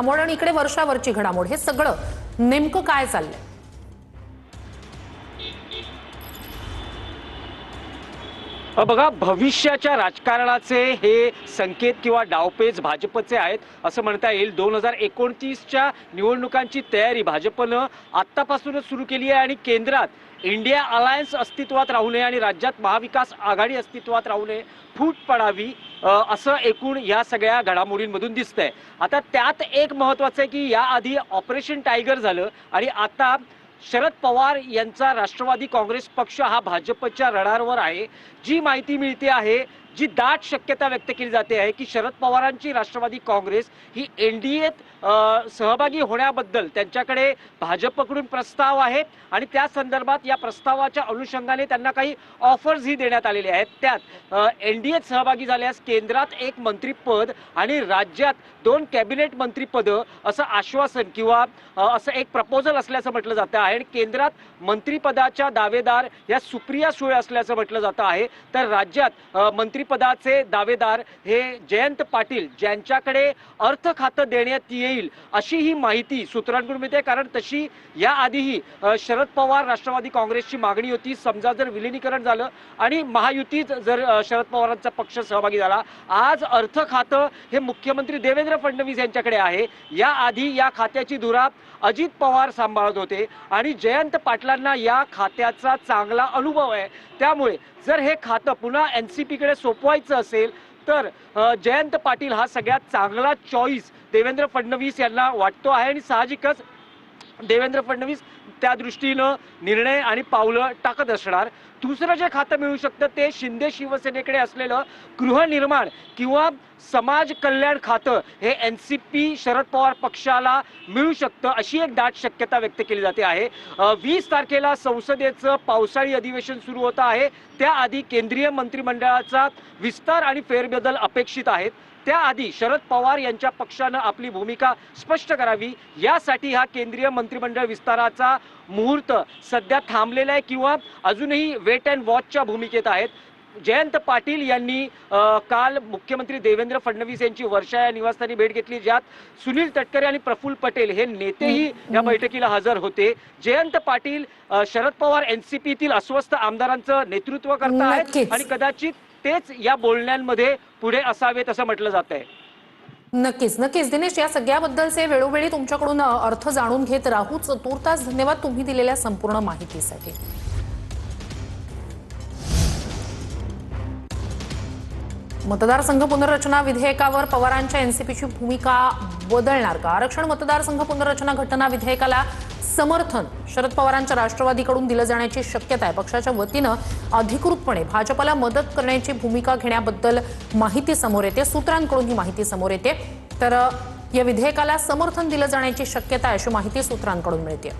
घडामोड आणि इकडे वर्षावरची घडामोड, हे सगळं नेमकं काय चाललंय? बघा, भविष्याच्या राजकारणाचे हे संकेत किंवा डावपेच भाजपचे आहेत असं म्हणता येईल. 2029च्या निवडणुकांची तयारी भाजपनं आत्तापासूनच सुरू केली आहे आणि केंद्रात इंडिया अलायन्स अस्तित्वात राहू नये आणि राज्यात महाविकास आघाडी अस्तित्वात राहू नये, फूट पडावी असं एकूण या सगळ्या घडामोडींमधून दिसतंय. आता त्यात एक महत्त्वाचं आहे की याआधी ऑपरेशन टायगर झालं आणि आता शरद पवार यांचा राष्ट्रवादी काँग्रेस पक्ष हा भाजपच्या रडारवर आहे. जी माहिती मिळते आहे, जी दाट शक्यता व्यक्त केली जाते आहे की शरद पवारांची राष्ट्रवादी काँग्रेस ही एनडीएत सहभागी होण्याबद्दल त्यांच्याकडे भाजपकडून प्रस्ताव आहे आणि त्या संदर्भात या प्रस्तावाच्या अनुषंगाने त्यांना काही ऑफर्सही देण्यात आलेले आहेत. त्यात एनडीएत सहभागी झाल्यास केंद्रात एक मंत्रीपद आणि राज्यात 2 कॅबिनेट मंत्रीपदं असं आश्वासन किंवा असं एक प्रपोजल असल्याचं म्हटलं जातं आहे आणि केंद्रात मंत्रिपदाच्या दावेदार या सुप्रिया सुळे असल्याचं म्हटलं जातं आहे. तर राज्यात मंत्रिपदाचे दावेदार हे जयंत पाटील, ज्यांच्याकडे अर्थ खातं देण्यात येईल अशी ही माहिती सूत्रांकडून मिळते. कारण तशी याआधीही शरद पवार राष्ट्रवादी काँग्रेसची मागणी होती, समजा जर विलिनीकरण झालं आणि महायुतीत जर शरद पवारांचा पक्ष सहभागी झाला. आज अर्थ खातं हे मुख्यमंत्री देवेंद्र फडणवीस यांच्याकडे आहे. याआधी या खात्याची धुरा अजित पवार सांभाळत होते आणि जयंत पाटलांना या खात्याचा चांगला अनुभव आहे. त्यामुळे जर हे खातं पुन्हा एनसीपीकडे सोपवायचं असेल तर जयंत पाटील हा सगळ्यात चांगला चॉईस देवेंद्र फडणवीस यांना वाटतो आहे आणि साहजिकच देवेंद्र फडणवीस त्या दृष्टीनं निर्णय आणि पावलं टाकत असणार. दुसरं जे खातं मिळू शकतं ते शिंदे शिवसेनेकडे असलेलं गृहनिर्माण किंवा समाज कल्याण खातं हे एनसीपी शरद पवार पक्षाला मिळू शकतं अशी एक दाट शक्यता व्यक्त केली जाते आहे. 20 तारखेला संसदेचं पावसाळी अधिवेशन सुरू होतं आहे. त्याआधी केंद्रीय मंत्रिमंडळाचा विस्तार आणि फेरबदल अपेक्षित आहेत. त्याआधी शरद पवार यांच्या पक्षानं आपली भूमिका स्पष्ट करावी, यासाठी हा केंद्रीय मंत्रिमंडळ विस्ताराचा मुहूर्त सध्या थांबलेला आहे किंवा अजूनही वेट अँड वॉचच्या भूमिकेत आहेत. जयंत पाटील यांनी काल मुख्यमंत्री देवेंद्र फडणवीस यांची वर्षा या निवासस्थानी भेट घेतली, ज्यात सुनील तटकरे आणि प्रफुल्ल पटेल हे नेतेही या बैठकीला हजर होते. जयंत पाटील शरद पवार एनसीपीतील अस्वस्थ आमदारांचं नेतृत्व करतायत आणि कदाचित तेच या बोलण्यांमध्ये पुढे असावेत असं म्हटलं जात आहे. नक्कीच नक्कीच दिनेश, या सगळ्याबद्दलचे वेळोवेळी तुमच्याकडून अर्थ जाणून घेत राहूच. तूर्तास धन्यवाद तुम्ही दिलेल्या संपूर्ण माहितीसाठी. मतदारसंघ पुनर्रचना विधेयकावर पवारांच्या एनसीपीची भूमिका बदलणार का? आरक्षण मतदारसंघ पुनर्रचना घटना विधेयकाला समर्थन शरद पवारांच्या राष्ट्रवादीकडून दिलं जाण्याची शक्यता आहे. पक्षाच्या वतीनं अधिकृतपणे भाजपला मदत करण्याची भूमिका घेण्याबद्दल माहिती समोर येते. सूत्रांकडून ही माहिती समोर येते. तर या विधेयकाला समर्थन दिलं जाण्याची शक्यता आहे अशी माहिती सूत्रांकडून मिळते.